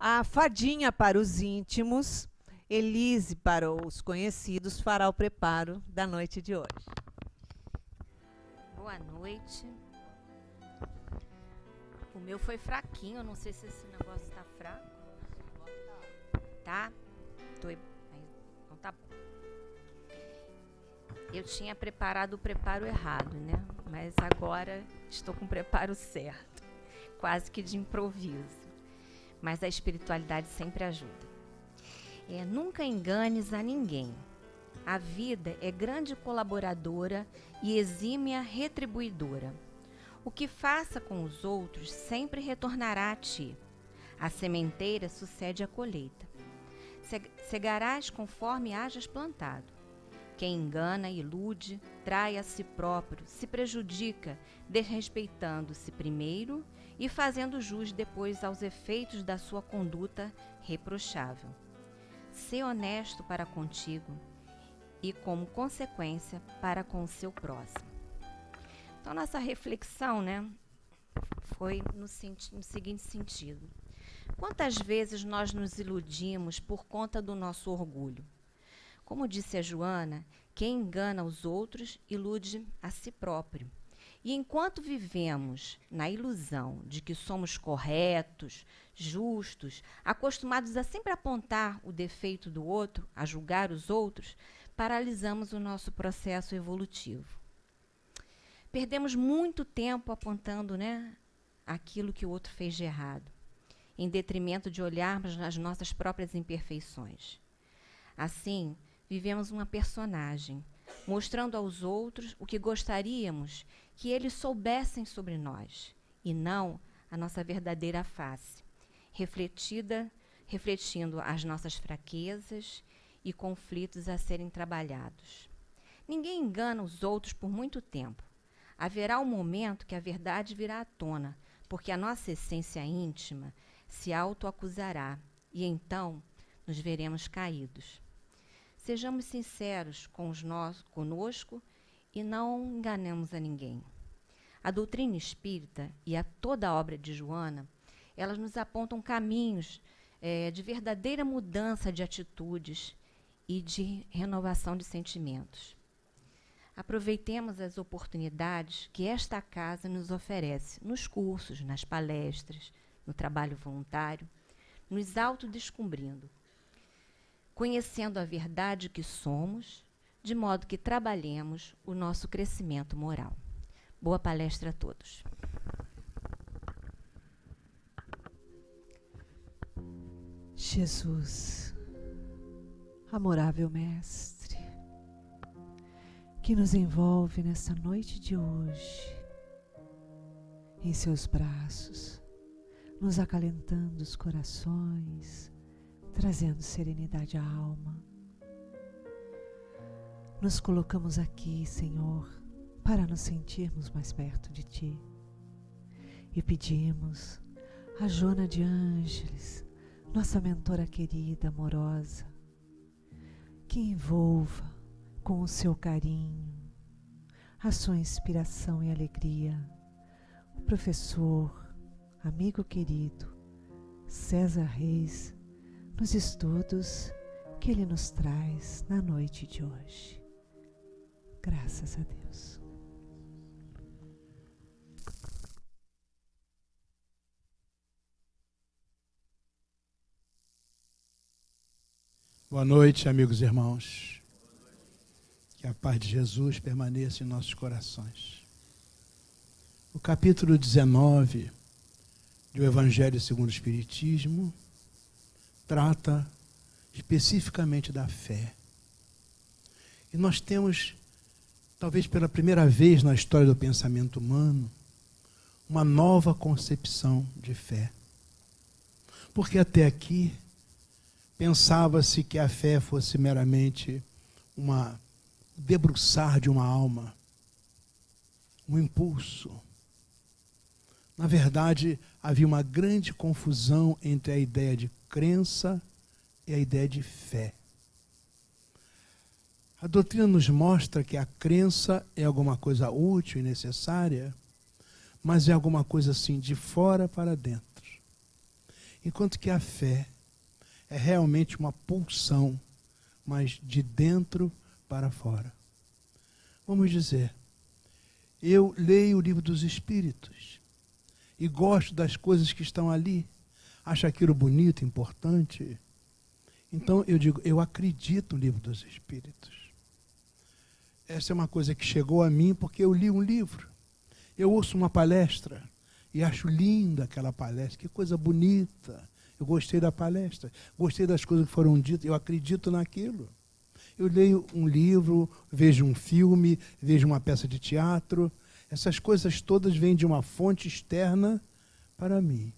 A fadinha para os íntimos, Elise para os conhecidos, fará o preparo da noite de hoje. Boa noite. O meu foi fraquinho, eu não sei se esse negócio tá fraco. Tá? Então tá bom. Eu tinha preparado o preparo errado, né? Mas agora estou com o preparo certo. Quase que de improviso. Mas a espiritualidade sempre ajuda. Nunca enganes a ninguém. A vida é grande colaboradora e exímia retribuidora. O que faça com os outros sempre retornará a ti. A sementeira sucede à colheita. Cegarás conforme hajas plantado. Quem engana, ilude, trai a si próprio, se prejudica, desrespeitando-se primeiro e fazendo jus depois aos efeitos da sua conduta reprochável. Sê honesto para contigo e, como consequência, para com o seu próximo. Então, nossa reflexão, né, foi no seguinte sentido. Quantas vezes nós nos iludimos por conta do nosso orgulho? Como disse a Joana, quem engana os outros ilude a si próprio. E enquanto vivemos na ilusão de que somos corretos, justos, acostumados a sempre apontar o defeito do outro, a julgar os outros, paralisamos o nosso processo evolutivo. Perdemos muito tempo apontando, né, aquilo que o outro fez de errado, em detrimento de olharmos as nossas próprias imperfeições. Assim, vivemos uma personagem, mostrando aos outros o que gostaríamos que eles soubessem sobre nós, e não a nossa verdadeira face, refletindo as nossas fraquezas e conflitos a serem trabalhados. Ninguém engana os outros por muito tempo. Haverá um momento que a verdade virá à tona, porque a nossa essência íntima se autoacusará, e então nos veremos caídos. Sejamos sinceros conosco e não enganemos a ninguém. A doutrina espírita e toda a obra de Joana, elas nos apontam caminhos de verdadeira mudança de atitudes e de renovação de sentimentos. Aproveitemos as oportunidades que esta casa nos oferece nos cursos, nas palestras, no trabalho voluntário, nos autodescobrindo, conhecendo a verdade que somos, de modo que trabalhemos o nosso crescimento moral. Boa palestra a todos. Jesus, amorável Mestre, que nos envolve nessa noite de hoje, em seus braços, nos acalentando os corações, trazendo serenidade à alma. Nos colocamos aqui, Senhor, para nos sentirmos mais perto de Ti. E pedimos a Joana de Ângeles, nossa mentora querida, amorosa, que envolva com o seu carinho, a sua inspiração e alegria, o professor, amigo querido, César Reis, nos estudos que ele nos traz na noite de hoje. Graças a Deus. Boa noite, amigos e irmãos. Que a paz de Jesus permaneça em nossos corações. O capítulo 19 do Evangelho segundo o Espiritismo trata especificamente da fé. E nós temos, talvez pela primeira vez na história do pensamento humano, uma nova concepção de fé. Porque até aqui pensava-se que a fé fosse meramente debruçar de uma alma, um impulso. Na verdade, havia uma grande confusão entre a ideia de crença e a ideia de fé. A doutrina nos mostra que a crença é alguma coisa útil e necessária, mas é alguma coisa assim de fora para dentro. Enquanto que a fé é realmente uma pulsão, mas de dentro para fora. Vamos dizer, eu leio o livro dos Espíritos e gosto das coisas que estão ali, acho aquilo bonito, importante. Então eu digo, eu acredito no livro dos Espíritos. Essa é uma coisa que chegou a mim porque eu li um livro. Eu ouço uma palestra e acho linda aquela palestra, que coisa bonita. Eu gostei da palestra, gostei das coisas que foram ditas, eu acredito naquilo. Eu leio um livro, vejo um filme, vejo uma peça de teatro. Essas coisas todas vêm de uma fonte externa para mim.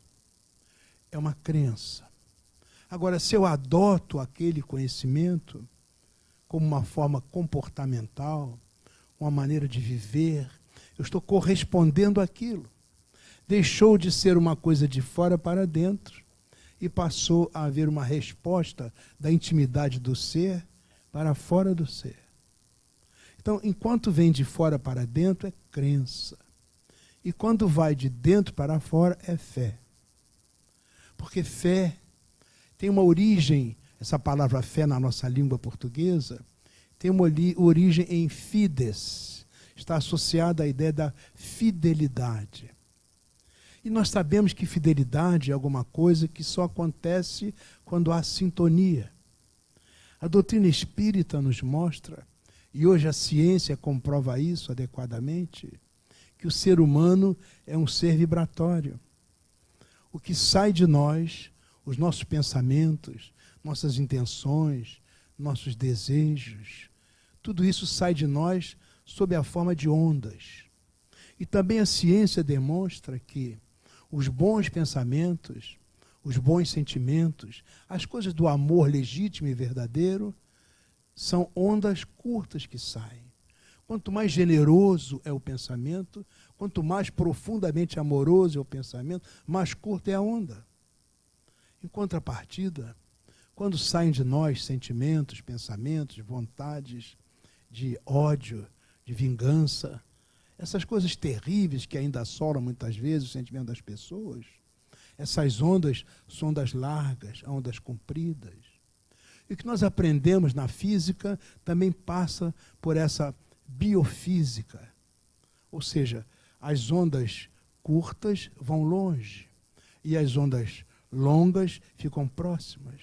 É uma crença. Agora, se eu adoto aquele conhecimento como uma forma comportamental, uma maneira de viver, eu estou correspondendo àquilo. Deixou de ser uma coisa de fora para dentro e passou a haver uma resposta da intimidade do ser para fora do ser. Então, enquanto vem de fora para dentro, é crença. E quando vai de dentro para fora, é fé. Porque fé tem uma origem, essa palavra fé na nossa língua portuguesa, tem uma origem em fides. Está associada à ideia da fidelidade. E nós sabemos que fidelidade é alguma coisa que só acontece quando há sintonia. A doutrina espírita nos mostra, e hoje a ciência comprova isso adequadamente, que o ser humano é um ser vibratório. O que sai de nós, os nossos pensamentos, nossas intenções, nossos desejos, tudo isso sai de nós sob a forma de ondas. E também a ciência demonstra que os bons pensamentos, os bons sentimentos, as coisas do amor legítimo e verdadeiro, são ondas curtas que saem. Quanto mais generoso é o pensamento, quanto mais profundamente amoroso é o pensamento, mais curta é a onda. Em contrapartida, quando saem de nós sentimentos, pensamentos, vontades de ódio, de vingança, essas coisas terríveis que ainda assolam muitas vezes o sentimento das pessoas, essas ondas são ondas largas, ondas compridas. E o que nós aprendemos na física também passa por essa biofísica. Ou seja, as ondas curtas vão longe e as ondas longas ficam próximas.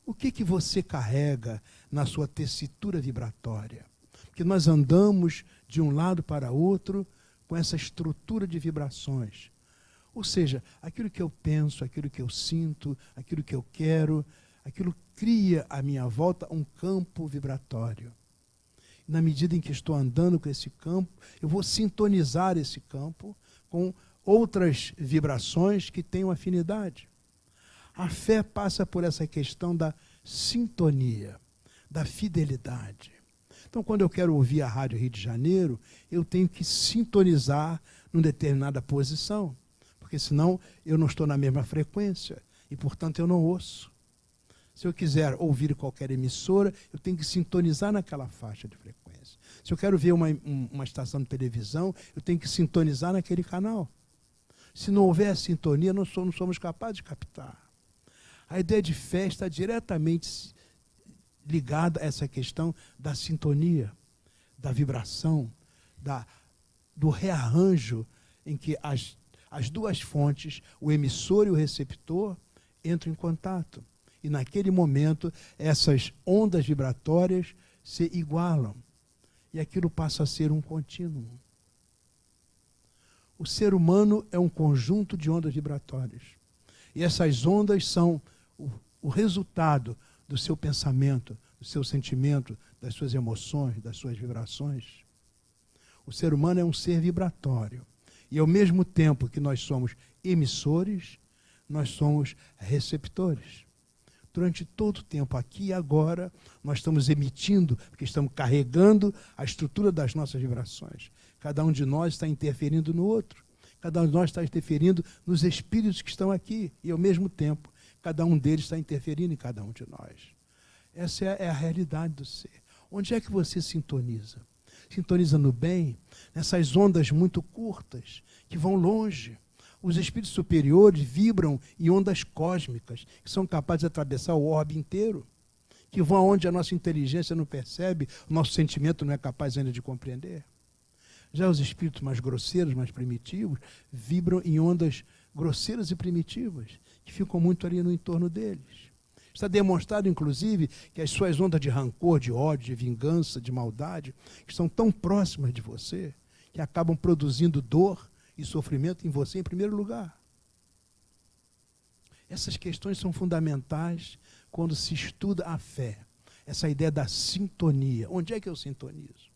O que você carrega na sua tessitura vibratória? Porque nós andamos de um lado para outro com essa estrutura de vibrações. Ou seja, aquilo que eu penso, aquilo que eu sinto, aquilo que eu quero, aquilo cria à minha volta um campo vibratório. Na medida em que estou andando com esse campo, eu vou sintonizar esse campo com outras vibrações que tenham afinidade. A fé passa por essa questão da sintonia, da fidelidade. Então, quando eu quero ouvir a Rádio Rio de Janeiro, eu tenho que sintonizar numa determinada posição, porque senão eu não estou na mesma frequência e, portanto, eu não ouço. Se eu quiser ouvir qualquer emissora, eu tenho que sintonizar naquela faixa de frequência. Se eu quero ver uma estação de televisão, eu tenho que sintonizar naquele canal. Se não houver sintonia, não somos capazes de captar. A ideia de fé está diretamente ligada a essa questão da sintonia, da vibração, do rearranjo em que as duas fontes, o emissor e o receptor, entram em contato. E naquele momento, essas ondas vibratórias se igualam. E aquilo passa a ser um contínuo. O ser humano é um conjunto de ondas vibratórias. E essas ondas são o resultado do seu pensamento, do seu sentimento, das suas emoções, das suas vibrações. O ser humano é um ser vibratório. E ao mesmo tempo que nós somos emissores, nós somos receptores. Durante todo o tempo, aqui e agora, nós estamos emitindo, porque estamos carregando a estrutura das nossas vibrações. Cada um de nós está interferindo no outro. Cada um de nós está interferindo nos espíritos que estão aqui. E, ao mesmo tempo, cada um deles está interferindo em cada um de nós. Essa é a realidade do ser. Onde é que você sintoniza? Sintoniza no bem, nessas ondas muito curtas, que vão longe. Os espíritos superiores vibram em ondas cósmicas, que são capazes de atravessar o orbe inteiro, que vão aonde a nossa inteligência não percebe, o nosso sentimento não é capaz ainda de compreender. Já os espíritos mais grosseiros, mais primitivos, vibram em ondas grosseiras e primitivas, que ficam muito ali no entorno deles. Está demonstrado, inclusive, que as suas ondas de rancor, de ódio, de vingança, de maldade, estão tão próximas de você, que acabam produzindo dor e sofrimento em você em primeiro lugar. Essas questões são fundamentais quando se estuda a fé. Essa ideia da sintonia. Onde é que eu sintonizo?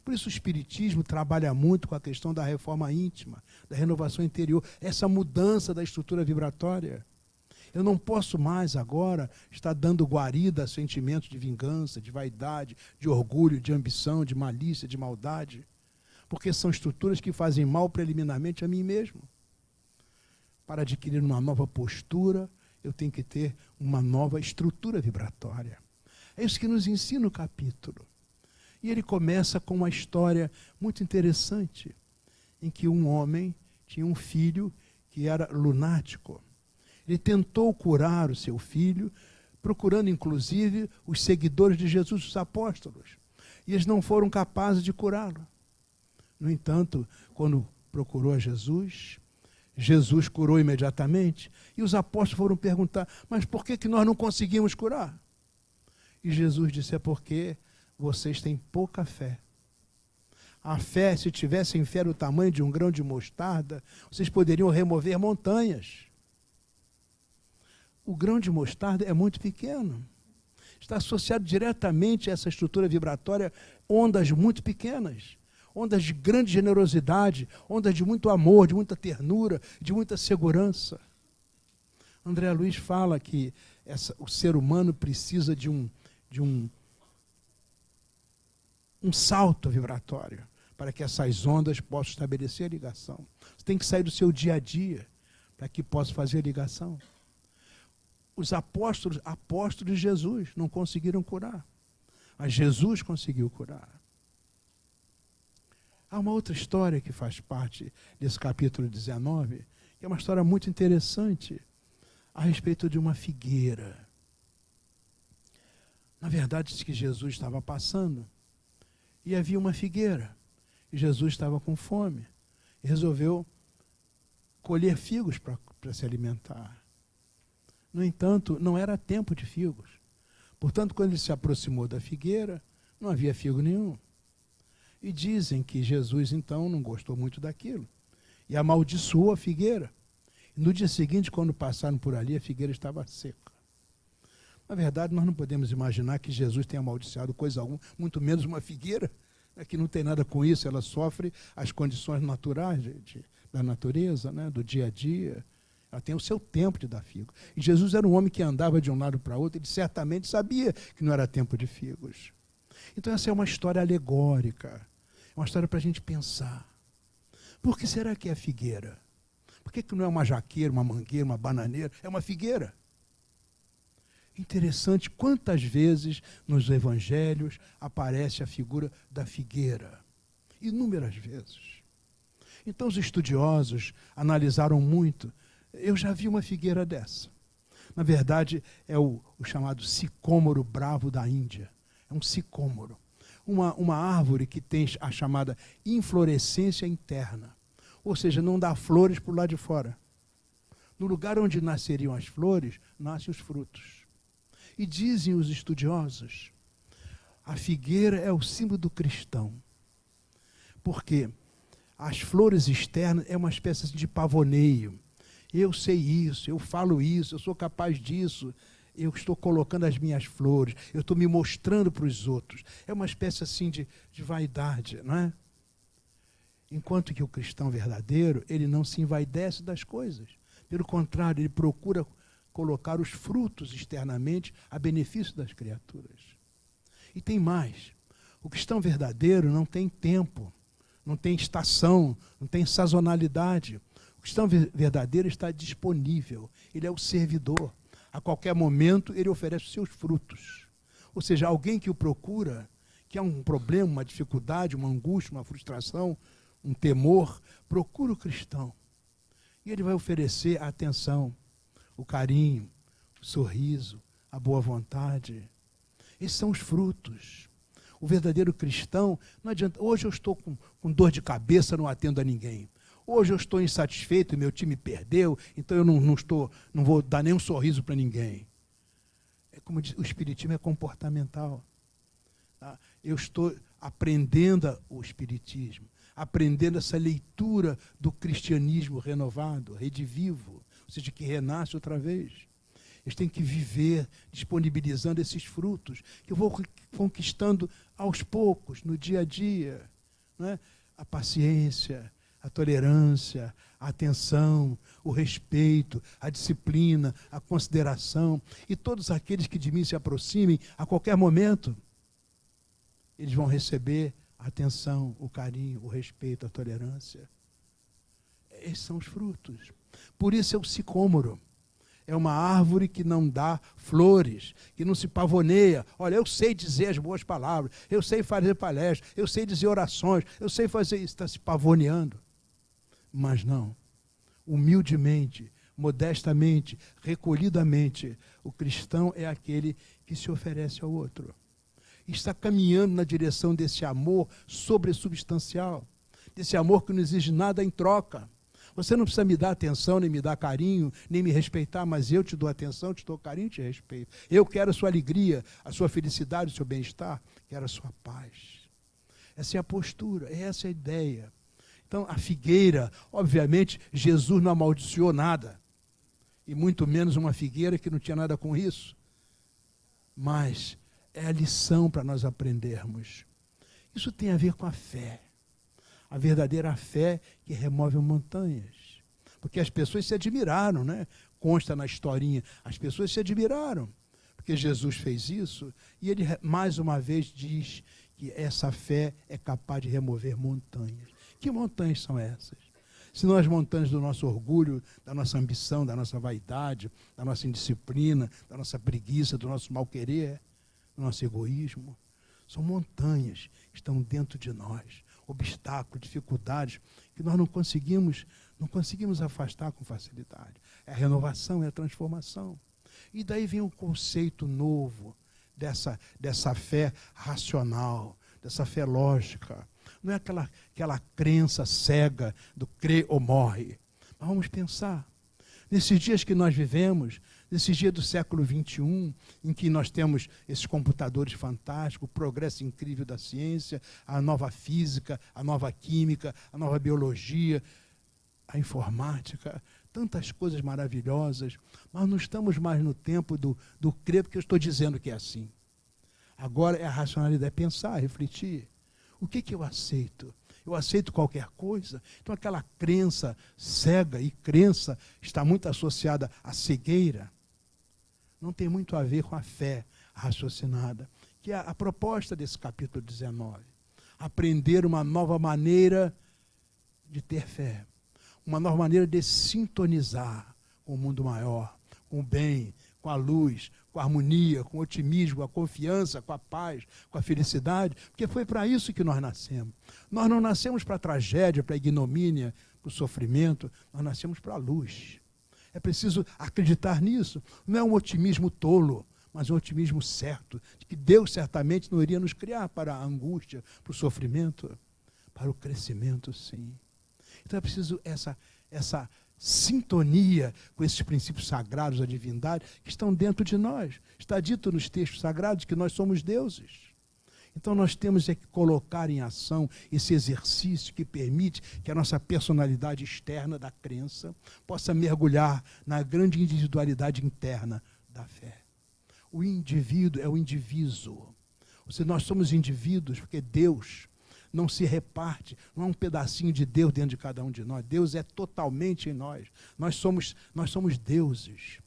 Por isso o Espiritismo trabalha muito com a questão da reforma íntima, da renovação interior, essa mudança da estrutura vibratória. Eu não posso mais agora estar dando guarida a sentimentos de vingança, de vaidade, de orgulho, de ambição, de malícia, de maldade, porque são estruturas que fazem mal preliminarmente a mim mesmo. Para adquirir uma nova postura, eu tenho que ter uma nova estrutura vibratória. É isso que nos ensina o capítulo. E ele começa com uma história muito interessante, em que um homem tinha um filho que era lunático. Ele tentou curar o seu filho, procurando inclusive os seguidores de Jesus, os apóstolos. E eles não foram capazes de curá-lo. No entanto, quando procurou a Jesus, Jesus curou imediatamente. E os apóstolos foram perguntar, mas por que nós não conseguimos curar? E Jesus disse, é porque vocês têm pouca fé. A fé, se tivessem fé do tamanho de um grão de mostarda, vocês poderiam remover montanhas. O grão de mostarda é muito pequeno. Está associado diretamente a essa estrutura vibratória, ondas muito pequenas, ondas de grande generosidade, ondas de muito amor, de muita ternura, de muita segurança. André Luiz fala que o ser humano precisa de um salto vibratório para que essas ondas possam estabelecer a ligação. Você tem que sair do seu dia a dia para que possa fazer a ligação. Os apóstolos de Jesus não conseguiram curar, mas Jesus conseguiu curar. Há uma outra história que faz parte desse capítulo 19, que é uma história muito interessante, a respeito de uma figueira. Na verdade, diz que Jesus estava passando e havia uma figueira. E Jesus estava com fome e resolveu colher figos para se alimentar. No entanto, não era tempo de figos. Portanto, quando ele se aproximou da figueira, não havia figo nenhum. E dizem que Jesus, então, não gostou muito daquilo e amaldiçoou a figueira. E no dia seguinte, quando passaram por ali, a figueira estava seca. Na verdade, nós não podemos imaginar que Jesus tenha amaldiçoado coisa alguma, muito menos uma figueira, que não tem nada com isso, ela sofre as condições naturais da natureza, né, do dia a dia. Ela tem o seu tempo de dar figo. E Jesus era um homem que andava de um lado para outro, ele certamente sabia que não era tempo de figos. Então essa é uma história alegórica, é uma história para a gente pensar. Por que será que é a figueira? Por que não é uma jaqueira, uma mangueira, uma bananeira? É uma figueira. Interessante quantas vezes nos evangelhos aparece a figura da figueira. Inúmeras vezes. Então os estudiosos analisaram muito. Eu já vi uma figueira dessa. Na verdade, é o chamado sicômoro bravo da Índia. É um sicômoro. Uma árvore que tem a chamada inflorescência interna. Ou seja, não dá flores por lá de fora. No lugar onde nasceriam as flores, nascem os frutos. E dizem os estudiosos, a figueira é o símbolo do cristão. Porque as flores externas é uma espécie de pavoneio. Eu sei isso, eu falo isso, eu sou capaz disso. Eu estou colocando as minhas flores, eu estou me mostrando para os outros. É uma espécie assim de vaidade, não é? Enquanto que o cristão verdadeiro, ele não se envaidece das coisas. Pelo contrário, ele procura colocar os frutos externamente a benefício das criaturas. E tem mais. O cristão verdadeiro não tem tempo, não tem estação, não tem sazonalidade. O cristão verdadeiro está disponível, ele é o servidor. A qualquer momento ele oferece os seus frutos. Ou seja, alguém que o procura, que há um problema, uma dificuldade, uma angústia, uma frustração, um temor, procura o cristão. E ele vai oferecer a atenção, o carinho, o sorriso, a boa vontade. Esses são os frutos. O verdadeiro cristão, não adianta, hoje eu estou com dor de cabeça, não atendo a ninguém. Hoje eu estou insatisfeito e meu time perdeu, então eu não vou dar nenhum sorriso para ninguém. É como diz, o espiritismo é comportamental. Tá? Eu estou aprendendo o espiritismo, aprendendo essa leitura do cristianismo renovado, redivivo, ou seja, que renasce outra vez. Eles têm que viver disponibilizando esses frutos, que eu vou conquistando aos poucos, no dia a dia. Não é? A paciência, a tolerância, a atenção, o respeito, a disciplina, a consideração. E todos aqueles que de mim se aproximem, a qualquer momento, eles vão receber a atenção, o carinho, o respeito, a tolerância. Esses são os frutos. Por isso é o sicômoro. É uma árvore que não dá flores, que não se pavoneia. Olha, eu sei dizer as boas palavras, eu sei fazer palestras, eu sei dizer orações, eu sei fazer isso, está se pavoneando. Mas não, humildemente, modestamente, recolhidamente, o cristão é aquele que se oferece ao outro. Está caminhando na direção desse amor sobressubstancial, desse amor que não exige nada em troca. Você não precisa me dar atenção, nem me dar carinho, nem me respeitar, mas eu te dou atenção, te dou carinho, te respeito. Eu quero a sua alegria, a sua felicidade, o seu bem-estar, quero a sua paz. Essa é a postura, essa é a ideia. Então, a figueira, obviamente, Jesus não amaldiçoou nada, e muito menos uma figueira que não tinha nada com isso. Mas é a lição para nós aprendermos. Isso tem a ver com a fé. A verdadeira fé que remove montanhas. Porque as pessoas se admiraram, né? Consta na historinha, as pessoas se admiraram, porque Jesus fez isso, e ele mais uma vez diz que essa fé é capaz de remover montanhas. Que montanhas são essas? Se não as montanhas do nosso orgulho, da nossa ambição, da nossa vaidade, da nossa indisciplina, da nossa preguiça, do nosso mal-querer, do nosso egoísmo. São montanhas que estão dentro de nós. Obstáculos, dificuldades que nós não conseguimos afastar com facilidade. É a renovação, é a transformação. E daí vem um conceito novo dessa fé racional, dessa fé lógica. Não é aquela crença cega do crê ou morre. Mas vamos pensar. Nesses dias que nós vivemos, nesses dias do século XXI, em que nós temos esses computadores fantásticos, o progresso incrível da ciência, a nova física, a nova química, a nova biologia, a informática, tantas coisas maravilhosas, mas não estamos mais no tempo do crer, porque eu estou dizendo que é assim. Agora é a racionalidade, é pensar, refletir. O que eu aceito? Eu aceito qualquer coisa? Então aquela crença cega, e crença está muito associada à cegueira, não tem muito a ver com a fé raciocinada, que é a proposta desse capítulo 19. Aprender uma nova maneira de ter fé, uma nova maneira de sintonizar com o mundo maior, com o bem, com a luz, com a harmonia, com o otimismo, com a confiança, com a paz, com a felicidade, porque foi para isso que nós nascemos. Nós não nascemos para a tragédia, para a ignomínia, para o sofrimento, nós nascemos para a luz. É preciso acreditar nisso. Não é um otimismo tolo, mas um otimismo certo, de que Deus certamente não iria nos criar para a angústia, para o sofrimento, para o crescimento, sim. Então é preciso essa sintonia com esses princípios sagrados da divindade que estão dentro de nós. Está dito nos textos sagrados que nós somos deuses. Então nós temos que colocar em ação esse exercício que permite que a nossa personalidade externa da crença possa mergulhar na grande individualidade interna da fé. O indivíduo é o indiviso. Ou seja, nós somos indivíduos porque Deus não se reparte, não é um pedacinho de Deus dentro de cada um de nós. Deus é totalmente em nós. Nós somos deuses.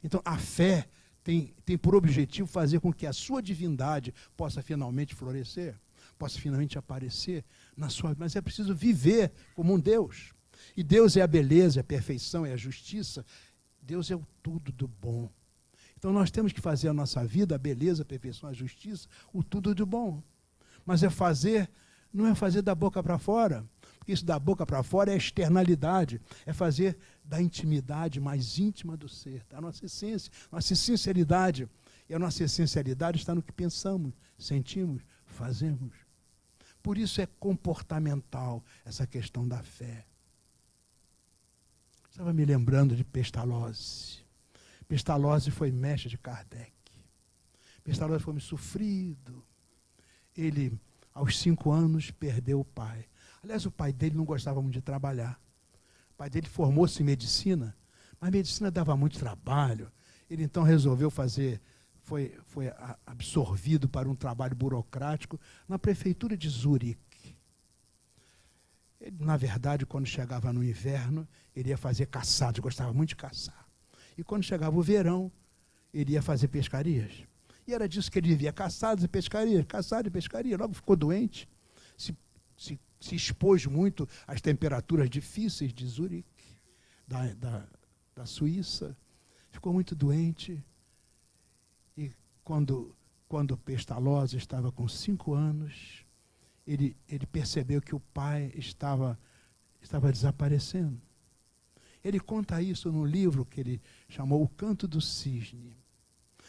Então a fé tem por objetivo fazer com que a sua divindade possa finalmente florescer, possa finalmente aparecer na sua vida. Mas é preciso viver como um Deus. E Deus é a beleza, é a perfeição, é a justiça. Deus é o tudo do bom. Então nós temos que fazer a nossa vida, a beleza, a perfeição, a justiça, o tudo do bom. Mas não é fazer da boca para fora. Porque isso da boca para fora é externalidade, é fazer da intimidade mais íntima do ser, da nossa essência, nossa sinceridade. E a nossa essencialidade está no que pensamos, sentimos, fazemos. Por isso é comportamental essa questão da fé. Estava me lembrando de Pestalozzi. Pestalozzi foi mestre de Kardec. Pestalozzi foi um sofrido. Ele, aos 5 anos, perdeu o pai. Aliás, o pai dele não gostava muito de trabalhar. O pai dele formou-se em medicina, mas medicina dava muito trabalho. Ele então resolveu fazer, foi absorvido para um trabalho burocrático na prefeitura de Zurique. Ele, na verdade, quando chegava no inverno, ele ia fazer caçadas, gostava muito de caçar. E quando chegava o verão, ele ia fazer pescarias. E era disso que ele vivia, caçadas e pescarias, caçada e pescaria. Logo ficou doente, se expôs muito às temperaturas difíceis de Zurique, da Suíça. Ficou muito doente. E quando Pestalozzi estava com 5 anos, ele percebeu que o pai estava desaparecendo. Ele conta isso no livro que ele chamou O Canto do Cisne,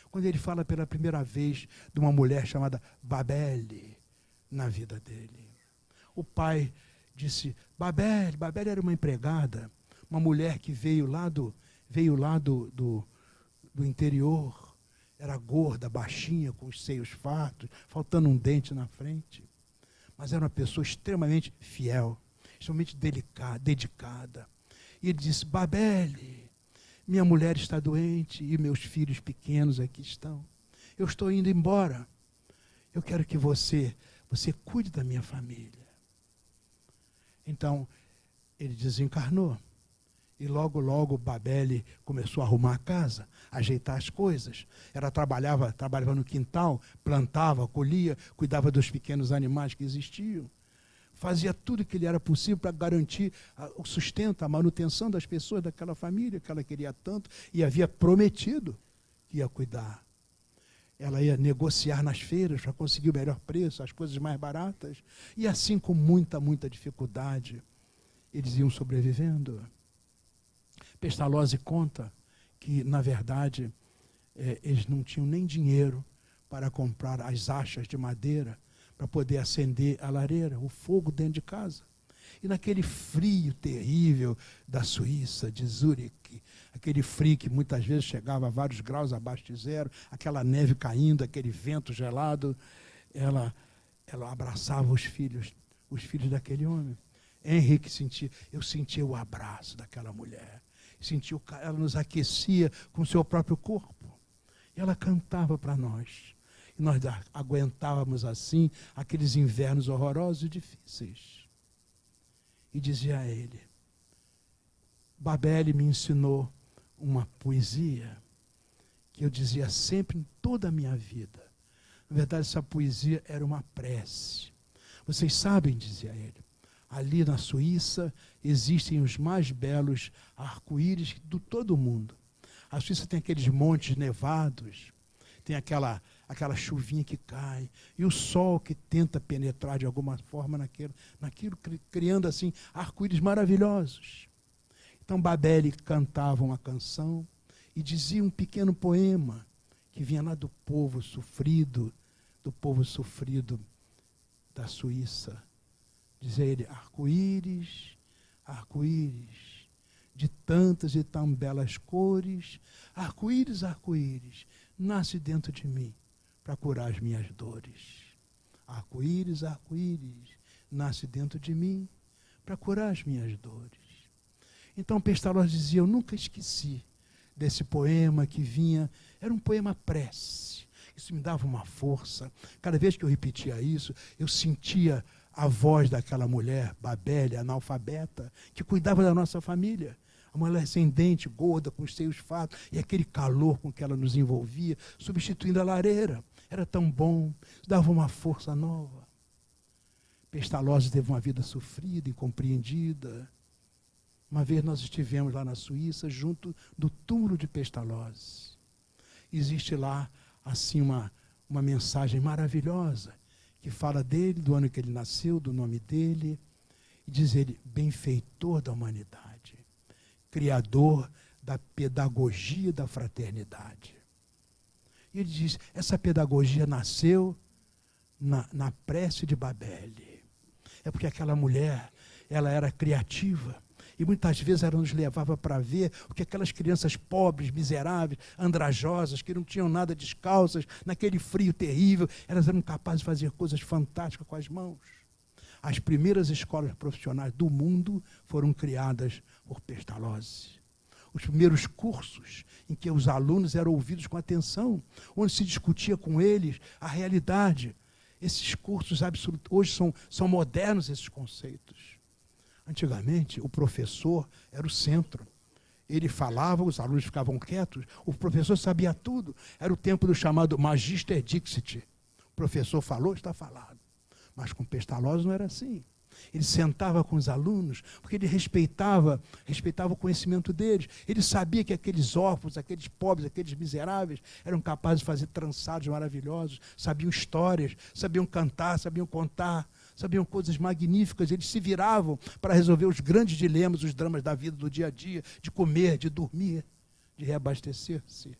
quando ele fala pela primeira vez de uma mulher chamada Babele na vida dele. O pai disse, Babele era uma empregada, uma mulher que veio lá do interior, era gorda, baixinha, com os seios fartos, faltando um dente na frente. Mas era uma pessoa extremamente fiel, extremamente dedicada. E ele disse, Babele, minha mulher está doente e meus filhos pequenos aqui estão. Eu estou indo embora. Eu quero que você cuide da minha família. Então, ele desencarnou. E logo Babele começou a arrumar a casa, ajeitar as coisas. Ela trabalhava no quintal, plantava, colhia, cuidava dos pequenos animais que existiam. Fazia tudo o que lhe era possível para garantir o sustento, a manutenção das pessoas daquela família que ela queria tanto e havia prometido que ia cuidar. Ela ia negociar nas feiras para conseguir o melhor preço, as coisas mais baratas. E assim, com muita dificuldade, eles iam sobrevivendo. Pestalozzi conta que, na verdade, eles não tinham nem dinheiro para comprar as achas de madeira para poder acender a lareira, o fogo dentro de casa. E naquele frio terrível da Suíça, de Zurique, aquele frio que muitas vezes chegava a vários graus abaixo de zero, aquela neve caindo, aquele vento gelado, ela abraçava os filhos daquele homem. Henrique eu sentia o abraço daquela mulher. Ela nos aquecia com o seu próprio corpo. E ela cantava para nós. E nós aguentávamos assim aqueles invernos horrorosos e difíceis. E dizia a ele, Babele me ensinou uma poesia que eu dizia sempre em toda a minha vida. Na verdade, essa poesia era uma prece. Vocês sabem, dizia ele, ali na Suíça existem os mais belos arco-íris de todo o mundo. A Suíça tem aqueles montes nevados, tem aquela chuvinha que cai, e o sol que tenta penetrar de alguma forma naquilo criando assim arco-íris maravilhosos. Então Babele cantava uma canção e dizia um pequeno poema que vinha lá do povo sofrido da Suíça. Dizia ele, arco-íris, arco-íris, de tantas e tão belas cores, arco-íris, arco-íris, nasce dentro de mim para curar as minhas dores. Arco-íris, arco-íris, nasce dentro de mim para curar as minhas dores. Então Pestalozzi dizia, eu nunca esqueci desse poema que vinha, era um poema prece. Isso me dava uma força. Cada vez que eu repetia isso, eu sentia a voz daquela mulher, Babele, analfabeta, que cuidava da nossa família. A mulher sem dente, gorda, com os seios fartos, e aquele calor com que ela nos envolvia, substituindo a lareira. Era tão bom, dava uma força nova. Pestalozzi teve uma vida sofrida, incompreendida. Uma vez nós estivemos lá na Suíça, junto do túmulo de Pestalozzi. Existe lá, assim, uma mensagem maravilhosa, que fala dele, do ano que ele nasceu, do nome dele. E diz ele, benfeitor da humanidade, criador da pedagogia da fraternidade. E ele diz, essa pedagogia nasceu na prece de Babele. É porque aquela mulher, ela era criativa. E muitas vezes ela nos levava para ver o que aquelas crianças pobres, miseráveis, andrajosas, que não tinham nada, descalças, naquele frio terrível, elas eram capazes de fazer coisas fantásticas com as mãos. As primeiras escolas profissionais do mundo foram criadas por Pestalozzi. Os primeiros cursos em que os alunos eram ouvidos com atenção, onde se discutia com eles a realidade. Esses cursos hoje são modernos, esses conceitos. Antigamente, o professor era o centro. Ele falava, os alunos ficavam quietos, o professor sabia tudo. Era o tempo do chamado Magister Dixit. O professor falou, está falado. Mas com Pestalozzi não era assim. Ele sentava com os alunos, porque ele respeitava o conhecimento deles. Ele sabia que aqueles órfãos, aqueles pobres, aqueles miseráveis, eram capazes de fazer trançados maravilhosos, sabiam histórias, sabiam cantar, sabiam contar, sabiam coisas magníficas. Eles se viravam para resolver os grandes dilemas, os dramas da vida, do dia a dia, de comer, de dormir, de reabastecer-se.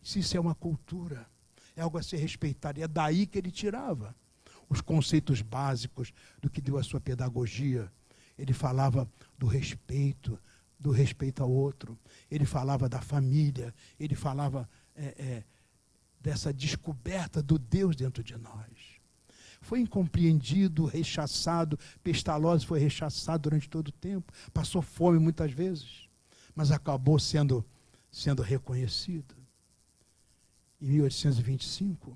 Isso é uma cultura, é algo a ser respeitado. E é daí que ele tirava os conceitos básicos do que deu a sua pedagogia. Ele falava do respeito ao outro. Ele falava da família. Ele falava dessa descoberta do Deus dentro de nós. Foi incompreendido, rechaçado. Pestalozzi foi rechaçado durante todo o tempo. Passou fome muitas vezes, mas acabou sendo reconhecido. Em 1825,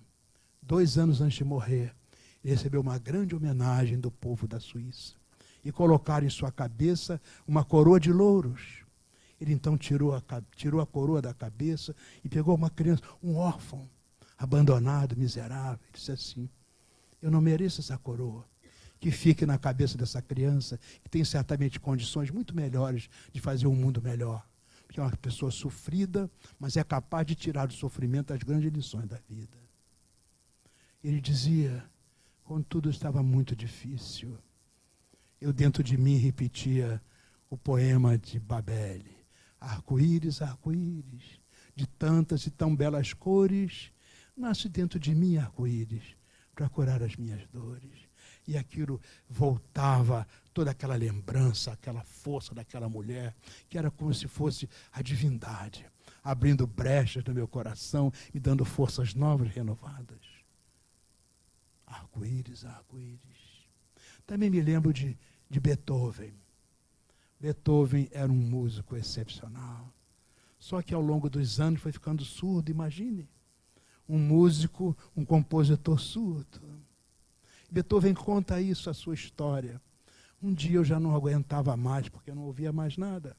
2 anos antes de morrer, ele recebeu uma grande homenagem do povo da Suíça. E colocaram em sua cabeça uma coroa de louros. Ele então tirou a coroa da cabeça e pegou uma criança, um órfão, abandonado, miserável. Ele disse assim, eu não mereço essa coroa. Que fique na cabeça dessa criança, que tem certamente condições muito melhores de fazer um mundo melhor. Porque é uma pessoa sofrida, mas é capaz de tirar do sofrimento as grandes lições da vida. Ele dizia, quando tudo estava muito difícil, eu dentro de mim repetia o poema de Babele. Arco-íris, arco-íris, de tantas e tão belas cores, nasce dentro de mim arco-íris, para curar as minhas dores. E aquilo voltava, toda aquela lembrança, aquela força daquela mulher, que era como se fosse a divindade, abrindo brechas no meu coração e dando forças novas, renovadas. Arco-íris, arco-íris. Também me lembro de Beethoven. Beethoven era um músico excepcional. Só que ao longo dos anos foi ficando surdo, imagine. Um músico, um compositor surdo. Beethoven conta isso, a sua história. Um dia eu já não aguentava mais, porque eu não ouvia mais nada.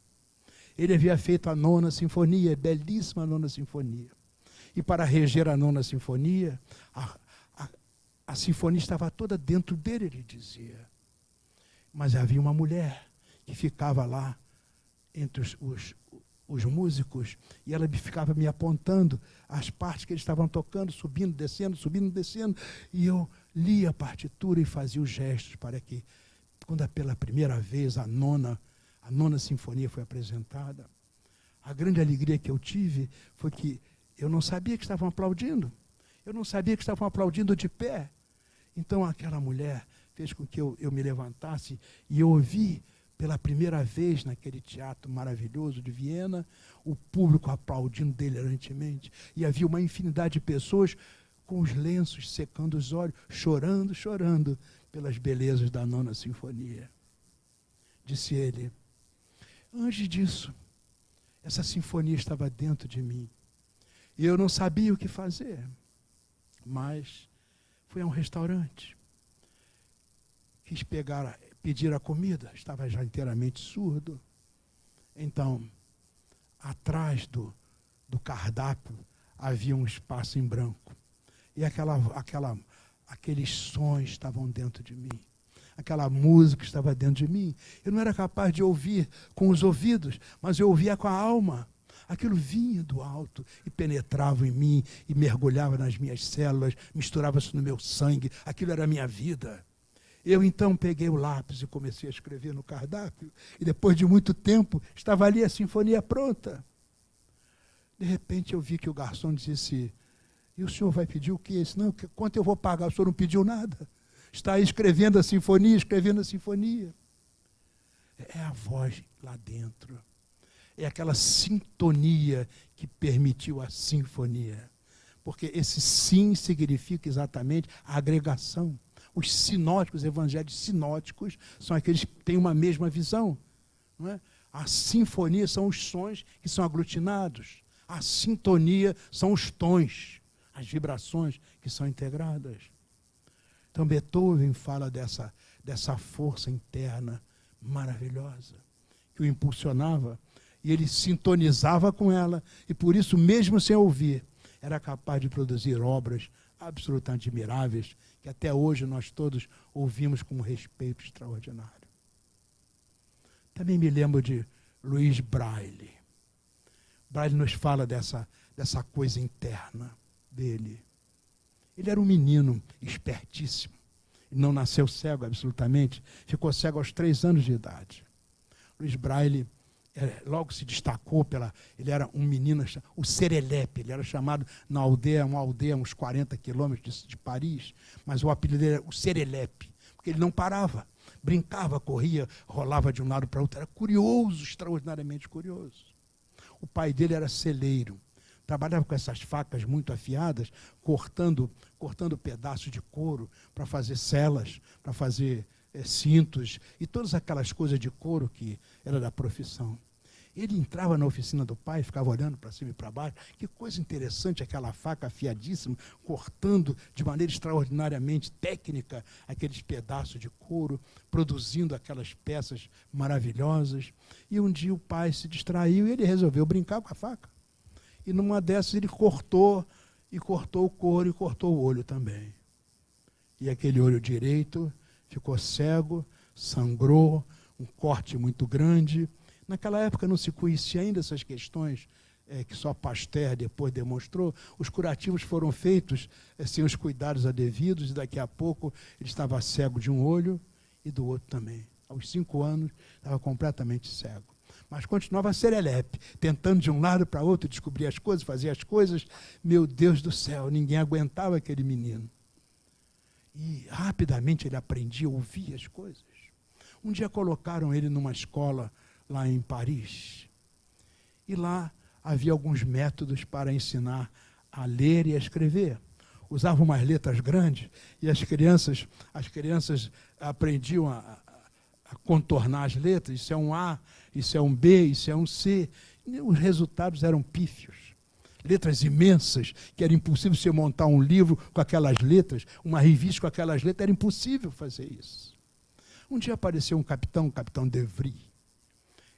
Ele havia feito a 9ª Sinfonia, belíssima 9ª Sinfonia. E para reger a 9ª Sinfonia, a sinfonia estava toda dentro dele, ele dizia. Mas havia uma mulher que ficava lá entre os músicos e ela ficava me apontando as partes que eles estavam tocando, subindo, descendo, e eu lia a partitura e fazia os gestos para que, quando pela primeira vez a 9ª Sinfonia foi apresentada, a grande alegria que eu tive foi que eu não sabia que estavam aplaudindo. Eu não sabia que estavam aplaudindo de pé. Então aquela mulher fez com que eu me levantasse e eu ouvi pela primeira vez naquele teatro maravilhoso de Viena, o público aplaudindo delirantemente. E havia uma infinidade de pessoas com os lenços secando os olhos, chorando pelas belezas da 9ª Sinfonia. Disse ele, antes disso, essa sinfonia estava dentro de mim. E eu não sabia o que fazer. Mas fui a um restaurante. Quis pedir a comida. Estava já inteiramente surdo. Então, atrás do cardápio havia um espaço em branco. E aqueles sons estavam dentro de mim. Aquela música estava dentro de mim. Eu não era capaz de ouvir com os ouvidos, mas eu ouvia com a alma. Aquilo vinha do alto e penetrava em mim e mergulhava nas minhas células, misturava-se no meu sangue. Aquilo era a minha vida. Eu então peguei o lápis e comecei a escrever no cardápio, e depois de muito tempo estava ali a sinfonia pronta. De repente eu vi que o garçom disse: e o senhor vai pedir o quê? Eu disse: não, quanto eu vou pagar? O senhor não pediu nada. Está aí escrevendo a sinfonia, escrevendo a sinfonia. É a voz lá dentro. É aquela sintonia que permitiu a sinfonia. Porque esse sim significa exatamente a agregação. Os sinóticos, os evangelhos sinóticos, são aqueles que têm uma mesma visão. Não é? A sinfonia são os sons que são aglutinados. A sintonia são os tons, as vibrações que são integradas. Então Beethoven fala dessa força interna maravilhosa, que o impulsionava, e ele sintonizava com ela, e por isso, mesmo sem ouvir, era capaz de produzir obras absolutamente admiráveis, que até hoje nós todos ouvimos com um respeito extraordinário. Também me lembro de Louis Braille. Braille nos fala dessa coisa interna dele. Ele era um menino espertíssimo. Ele não nasceu cego absolutamente, ficou cego aos 3 anos de idade. Louis Braille logo se destacou ele era um menino, o serelepe, ele era chamado na aldeia, uma aldeia a uns 40 quilômetros de Paris, mas o apelido dele era o serelepe, porque ele não parava, brincava, corria, rolava de um lado para o outro, era curioso, extraordinariamente curioso. O pai dele era celeiro, trabalhava com essas facas muito afiadas, cortando pedaços de couro para fazer celas, para fazer cintos e todas aquelas coisas de couro que era da profissão. Ele entrava na oficina do pai, ficava olhando para cima e para baixo. Que coisa interessante, aquela faca afiadíssima, cortando de maneira extraordinariamente técnica aqueles pedaços de couro, produzindo aquelas peças maravilhosas. E um dia o pai se distraiu e ele resolveu brincar com a faca. E numa dessas ele cortou o couro e cortou o olho também. E aquele olho direito ficou cego, sangrou, um corte muito grande. Naquela época não se conhecia ainda essas questões que só Pasteur depois demonstrou. Os curativos foram feitos sem os cuidados adevidos, e daqui a pouco ele estava cego de um olho e do outro também. Aos 5 anos estava completamente cego. Mas continuava serelepe, tentando de um lado para outro descobrir as coisas, fazer as coisas. Meu Deus do céu, ninguém aguentava aquele menino. E rapidamente ele aprendia a ouvir as coisas. Um dia colocaram ele numa escola lá em Paris. E lá havia alguns métodos para ensinar a ler e a escrever. Usavam umas letras grandes e as crianças aprendiam a contornar as letras. Isso é um A, isso é um B, isso é um C. E os resultados eram pífios. Letras imensas, que era impossível você montar um livro com aquelas letras, uma revista com aquelas letras, era impossível fazer isso. Um dia apareceu um capitão de Vries,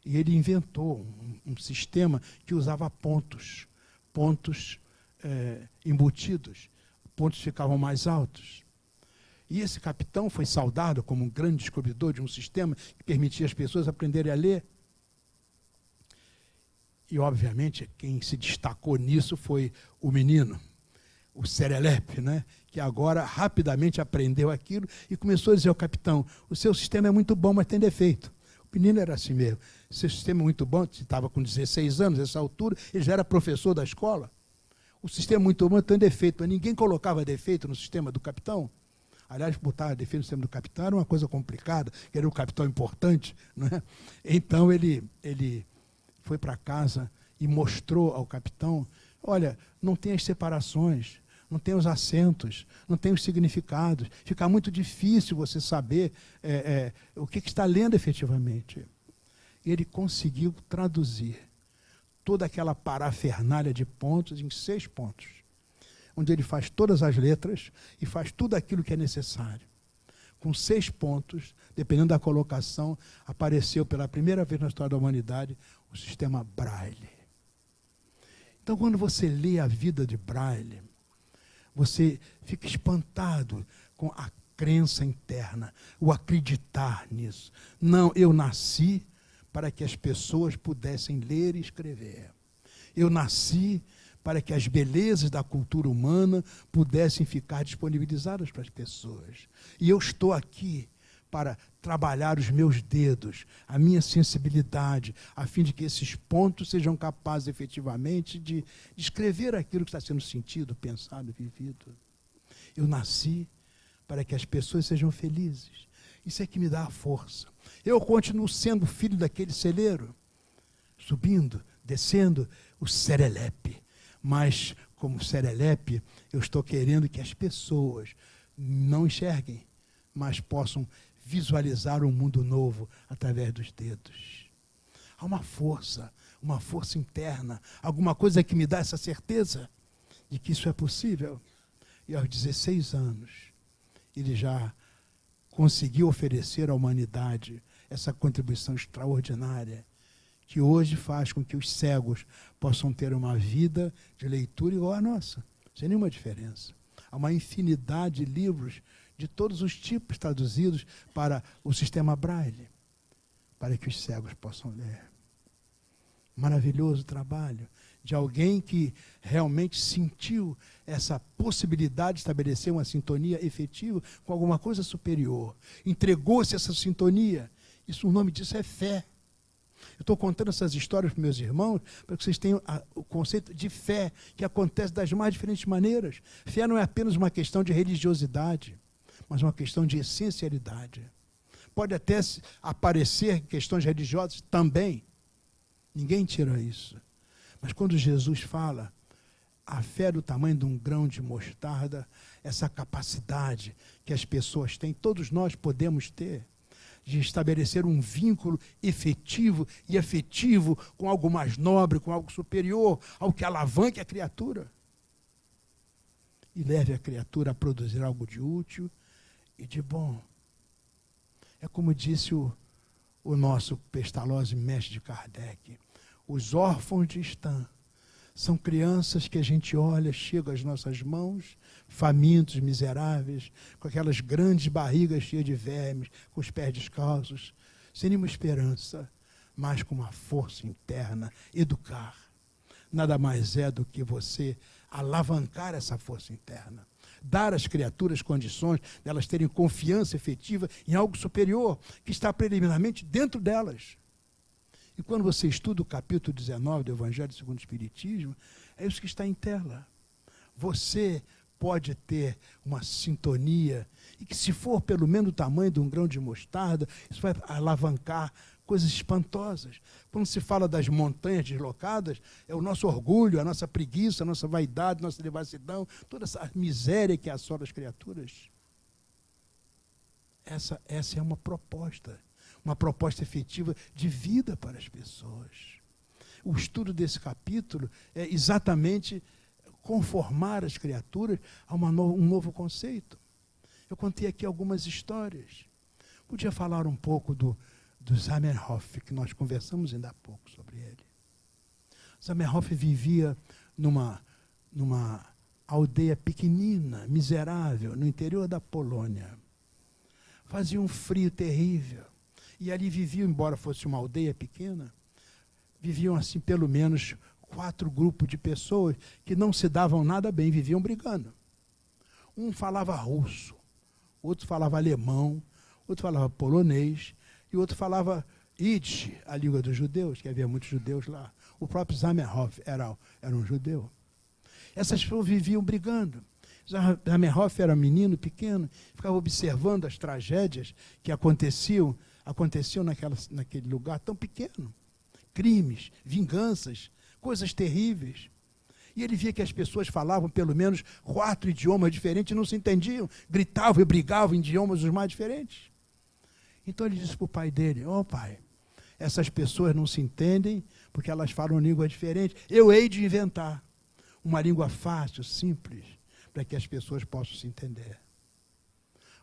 e ele inventou um sistema que usava pontos embutidos, pontos ficavam mais altos. E esse capitão foi saudado como um grande descobridor de um sistema que permitia às pessoas aprenderem a ler. E, obviamente, quem se destacou nisso foi o menino, o serelepe, né? Que agora rapidamente aprendeu aquilo e começou a dizer ao capitão: o seu sistema é muito bom, mas tem defeito. O menino era assim mesmo. Seu sistema é muito bom, estava com 16 anos, nessa altura, ele já era professor da escola. O sistema é muito bom, tem defeito, mas ninguém colocava defeito no sistema do capitão. Aliás, botar defeito no sistema do capitão era uma coisa complicada, que era um capitão importante, né? Então ele foi para casa e mostrou ao capitão: olha, não tem as separações, não tem os acentos, não tem os significados, fica muito difícil você saber o que está lendo efetivamente. E ele conseguiu traduzir toda aquela parafernália de pontos em 6 pontos, onde ele faz todas as letras e faz tudo aquilo que é necessário. Com 6 pontos, dependendo da colocação, apareceu pela primeira vez na história da humanidade o sistema Braille. Então, quando você lê a vida de Braille, você fica espantado com a crença interna, o acreditar nisso. Não, eu nasci para que as pessoas pudessem ler e escrever. Eu nasci para que as belezas da cultura humana pudessem ficar disponibilizadas para as pessoas. E eu estou aqui para trabalhar os meus dedos, a minha sensibilidade, a fim de que esses pontos sejam capazes efetivamente de descrever aquilo que está sendo sentido, pensado, vivido. Eu nasci para que as pessoas sejam felizes. Isso é que me dá a força. Eu continuo sendo filho daquele celeiro, subindo, descendo o serelepe. Mas, como serelepe, eu estou querendo que as pessoas não enxerguem, mas possam visualizar um mundo novo através dos dedos. Há uma força interna, alguma coisa que me dá essa certeza de que isso é possível. E aos 16 anos, ele já conseguiu oferecer à humanidade essa contribuição extraordinária, que hoje faz com que os cegos possam ter uma vida de leitura igual à nossa, sem nenhuma diferença. Há uma infinidade de livros de todos os tipos traduzidos para o sistema Braille, para que os cegos possam ler. Maravilhoso trabalho de alguém que realmente sentiu essa possibilidade de estabelecer uma sintonia efetiva com alguma coisa superior. Entregou-se a essa sintonia. O nome disso é fé. Eu estou contando essas histórias para meus irmãos para que vocês tenham o conceito de fé, que acontece das mais diferentes maneiras. Fé não é apenas uma questão de religiosidade, mas uma questão de essencialidade. Pode até aparecer questões religiosas também. Ninguém tira isso. Mas quando Jesus fala, a fé do tamanho de um grão de mostarda, essa capacidade que as pessoas têm, todos nós podemos ter, de estabelecer um vínculo efetivo e afetivo com algo mais nobre, com algo superior, algo que alavanque a criatura e leve a criatura a produzir algo de útil e de bom. É como disse o nosso Pestalozzi, mestre de Kardec, os órfãos de Stan são crianças que a gente olha, chegam às nossas mãos, famintos, miseráveis, com aquelas grandes barrigas cheias de vermes, com os pés descalços, sem nenhuma esperança, mas com uma força interna, educar. Nada mais é do que você alavancar essa força interna, dar às criaturas condições de elas terem confiança efetiva em algo superior, que está preliminarmente dentro delas. E quando você estuda o capítulo 19 do Evangelho segundo o Espiritismo, é isso que está em tela. Você pode ter uma sintonia, e que se for pelo menos o tamanho de um grão de mostarda, isso vai alavancar coisas espantosas. Quando se fala das montanhas deslocadas, é o nosso orgulho, a nossa preguiça, a nossa vaidade, a nossa devassidão, toda essa miséria que assola as criaturas. Essa é uma proposta efetiva de vida para as pessoas. O estudo desse capítulo é exatamente conformar as criaturas a um novo conceito. Eu contei aqui algumas histórias. Podia falar um pouco do Zamenhof, que nós conversamos ainda há pouco sobre ele. Zamenhof vivia numa aldeia pequenina, miserável, no interior da Polônia. Fazia um frio terrível. E ali viviam, embora fosse uma aldeia pequena, viviam assim pelo menos 4 grupos de pessoas que não se davam nada bem, viviam brigando. Um falava russo, outro falava alemão, outro falava polonês, e outro falava Yiddish, a língua dos judeus, que havia muitos judeus lá. O próprio Zamenhof era um judeu. Essas pessoas viviam brigando. Zamenhof era menino pequeno, ficava observando as tragédias que aconteciam naquele lugar tão pequeno. Crimes, vinganças, coisas terríveis. E ele via que as pessoas falavam pelo menos 4 idiomas diferentes e não se entendiam, gritavam e brigavam em idiomas os mais diferentes. Então ele disse para o pai dele, pai, essas pessoas não se entendem porque elas falam língua diferente. Eu hei de inventar uma língua fácil, simples, para que as pessoas possam se entender.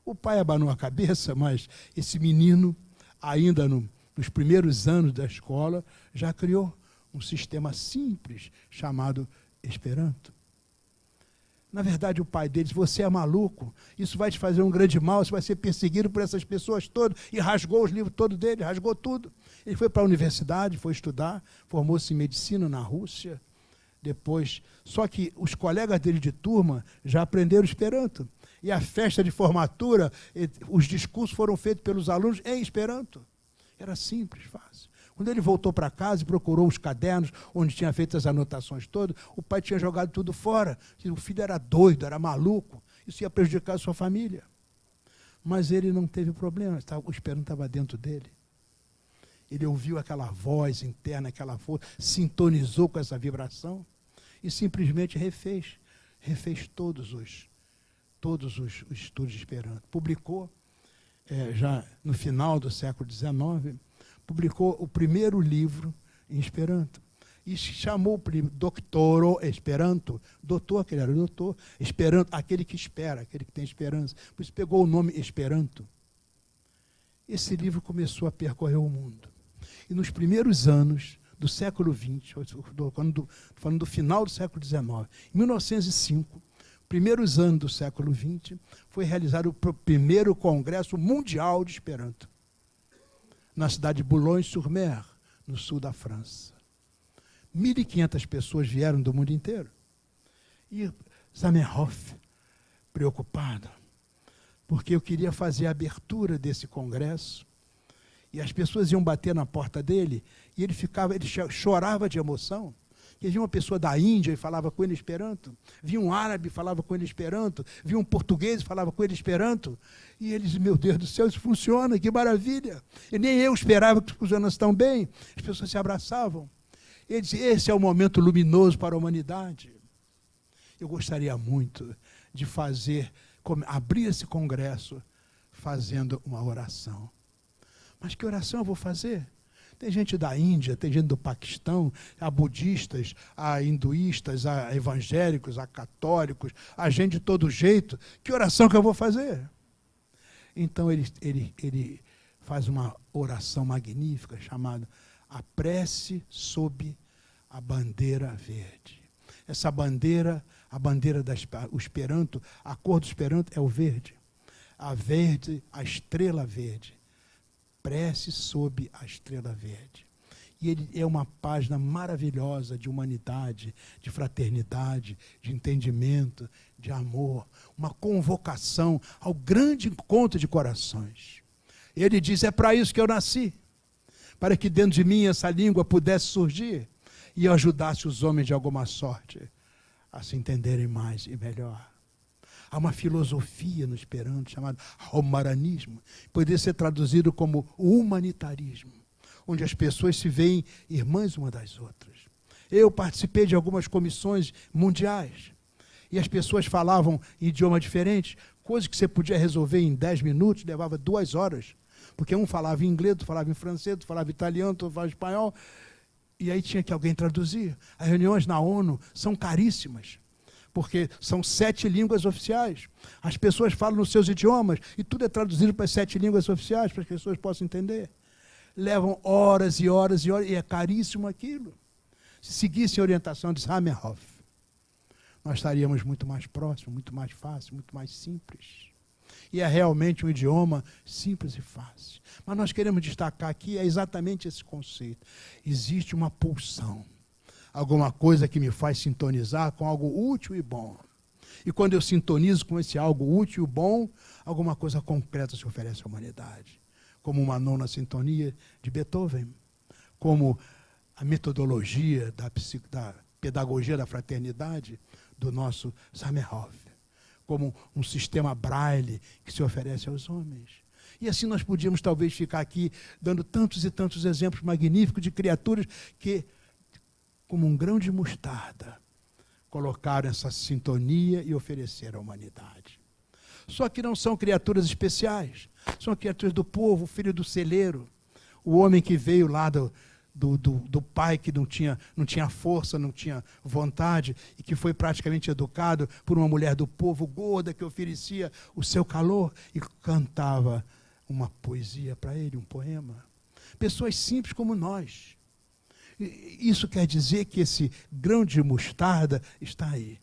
O pai abanou a cabeça, mas esse menino, ainda nos primeiros anos da escola, já criou um sistema simples chamado Esperanto. Na verdade, o pai dele disse, você é maluco, isso vai te fazer um grande mal, você vai ser perseguido por essas pessoas todas, e rasgou os livros todos dele, rasgou tudo. Ele foi para a universidade, foi estudar, formou-se em medicina na Rússia, depois, só que os colegas dele de turma já aprenderam Esperanto. E a festa de formatura, os discursos foram feitos pelos alunos em Esperanto. Era simples, fácil. Quando ele voltou para casa e procurou os cadernos onde tinha feito as anotações todas, o pai tinha jogado tudo fora. O filho era doido, era maluco. Isso ia prejudicar a sua família. Mas ele não teve problema, o Esperanto estava dentro dele. Ele ouviu aquela voz interna, aquela força, sintonizou com essa vibração e simplesmente refez todos os estudos de Esperanto. Publicou, já no final do século XIX, publicou o primeiro livro em Esperanto. E chamou o Doctoro Esperanto, doutor, aquele era o doutor, Esperanto, aquele que espera, aquele que tem esperança. Por isso pegou o nome Esperanto. Esse livro começou a percorrer o mundo. E nos primeiros anos do século XX, falando do final do século XIX, em 1905, primeiros anos do século XX, foi realizado o primeiro Congresso Mundial de Esperanto, na cidade de Boulogne-sur-Mer, no sul da França. 1.500 pessoas vieram do mundo inteiro. E Zamenhof, preocupado, porque eu queria fazer a abertura desse congresso, e as pessoas iam bater na porta dele, e ele chorava de emoção. E vinha uma pessoa da Índia e falava com ele Esperanto, vinha um árabe e falava com ele Esperanto, vinha um português e falava com ele Esperanto, e ele dizia, meu Deus do céu, isso funciona, que maravilha. E nem eu esperava que funcionasse tão bem. As pessoas se abraçavam. Ele disse, esse é o momento luminoso para a humanidade. Eu gostaria muito de abrir esse congresso fazendo uma oração. Mas que oração eu vou fazer? Tem gente da Índia, tem gente do Paquistão, há budistas, há hinduístas, há evangélicos, há católicos, há gente de todo jeito. Que oração que eu vou fazer? Então ele faz uma oração magnífica chamada A Prece sob a Bandeira Verde. Essa bandeira, a bandeira do Esperanto, a cor do Esperanto é o verde. A estrela verde. Prece sob a estrela verde. E ele é uma página maravilhosa de humanidade, de fraternidade, de entendimento, de amor, uma convocação ao grande encontro de corações. Ele diz, é para isso que eu nasci, para que dentro de mim essa língua pudesse surgir e ajudasse os homens de alguma sorte a se entenderem mais e melhor. Há uma filosofia no Esperanto chamada romaranismo, poderia ser traduzido como o humanitarismo, onde as pessoas se veem irmãs uma das outras. Eu participei de algumas comissões mundiais, e as pessoas falavam em idioma diferente, coisa que você podia resolver em 10 minutos, levava 2 horas, porque um falava em inglês, outro falava em francês, outro falava italiano, outro falava espanhol, e aí tinha que alguém traduzir. As reuniões na ONU são caríssimas, porque são 7 línguas oficiais. As pessoas falam nos seus idiomas e tudo é traduzido para as 7 línguas oficiais, para que as pessoas possam entender. Levam horas e horas e horas, e é caríssimo aquilo. Se seguissem a orientação de Zamenhof, nós estaríamos muito mais próximos, muito mais fácil, muito mais simples. E é realmente um idioma simples e fácil. Mas nós queremos destacar aqui exatamente esse conceito. Existe uma pulsão. Alguma coisa que me faz sintonizar com algo útil e bom. E quando eu sintonizo com esse algo útil e bom, alguma coisa concreta se oferece à humanidade. Como uma 9ª sintonia de Beethoven, como a metodologia da pedagogia da fraternidade do nosso Zamenhof, como um sistema Braille que se oferece aos homens. E assim nós podíamos talvez ficar aqui dando tantos e tantos exemplos magníficos de criaturas que, como um grão de mostarda, colocaram essa sintonia e ofereceram à humanidade. Só que não são criaturas especiais, são criaturas do povo, o filho do celeiro, o homem que veio lá do pai que não tinha força, não tinha vontade, e que foi praticamente educado por uma mulher do povo gorda que oferecia o seu calor e cantava uma poesia para ele, um poema. Pessoas simples como nós. Isso quer dizer que esse grão de mostarda está aí,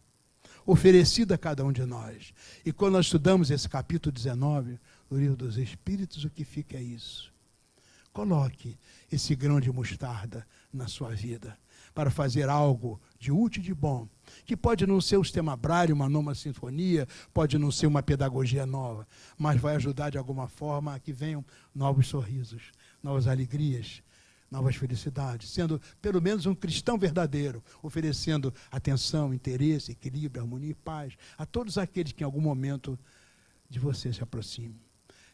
oferecido a cada um de nós. E quando nós estudamos esse capítulo 19 do Livro dos Espíritos, o que fica é isso. Coloque esse grão de mostarda na sua vida, para fazer algo de útil e de bom, que pode não ser o sistema Braille, uma nova sinfonia, pode não ser uma pedagogia nova, mas vai ajudar de alguma forma a que venham novos sorrisos, novas alegrias, novas felicidades, sendo pelo menos um cristão verdadeiro, oferecendo atenção, interesse, equilíbrio, harmonia e paz a todos aqueles que em algum momento de você se aproximam.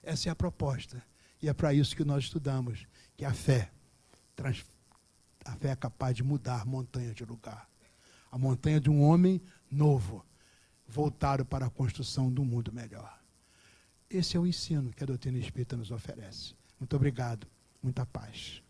Essa é a proposta, e é para isso que nós estudamos, que a fé é capaz de mudar montanhas de lugar. A montanha de um homem novo, voltado para a construção de um mundo melhor. Esse é o ensino que a doutrina espírita nos oferece. Muito obrigado, muita paz.